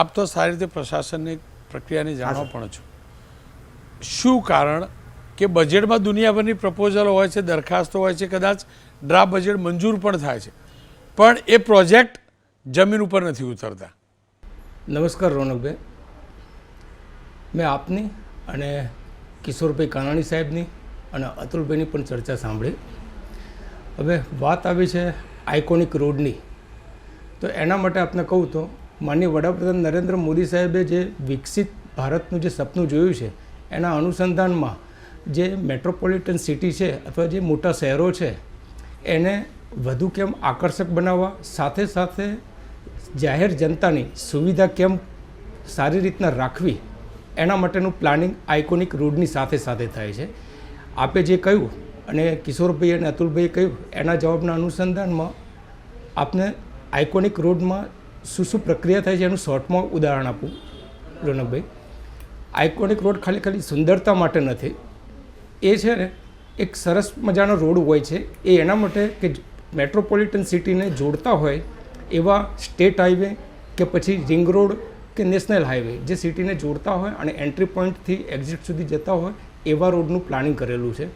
આપ તો સારી રીતે પ્રશાસનની પ્રક્રિયાને જાણો પણ છો. શું કારણ કે બજેટમાં દુનિયાભરની પ્રપોઝલ હોય છે, દરખાસ્તો હોય છે, કદાચ ડ્રાફ્ટ બજેટ મંજૂર પણ થાય છે, પણ એ પ્રોજેક્ટ જમીન ઉપર નથી ઉતરતા? નમસ્કાર રોનકભાઈ, મેં આપની અને કિશોરભાઈ કાનાણી સાહેબની અને અતુલભાઈની પણ ચર્ચા સાંભળી. હવે વાત આવી છે આઇકોનિક રોડની, તો એના માટે આપને કહું તો માનનીય વડાપ્રધાન નરેન્દ્ર મોદી સાહેબે જે વિકસિત ભારતનું જે સપનું જોયું છે એના અનુસંધાનમાં જે મેટ્રોપોલિટન સિટી છે અથવા જે મોટા શહેરો છે એને વધુ કેમ આકર્ષક બનાવવા, સાથે સાથે જાહેર જનતાની સુવિધા કેમ સારી રીતના રાખવી એના માટેનું પ્લાનિંગ આઇકોનિક રોડની સાથે સાથે થાય છે. આપે જે કહ્યું અને કિશોરભાઈ અને અતુલભાઈએ કહ્યું એના જવાબના અનુસંધાનમાં આપને આઇકોનિક રોડમાં શું શું પ્રક્રિયા થાય છે એનું શોર્ટમાં ઉદાહરણ આપું. રોનકભાઈ, આઇકોનિક રોડ ખાલી સુંદરતા માટે નથી, એ છે ને એક સરસ મજાનો રોડ હોય છે. એ એના માટે કે મેટ્રોપોલિટન સિટીને જોડતા હોય એવા સ્ટેટ હાઈવે કે પછી રિંગ રોડ કે નેશનલ હાઈવે જે સિટીને જોડતા હોય અને એન્ટ્રી પોઈન્ટથી એક્ઝિટ સુધી જતા હોય એવા રોડનું પ્લાનિંગ કરેલું છે.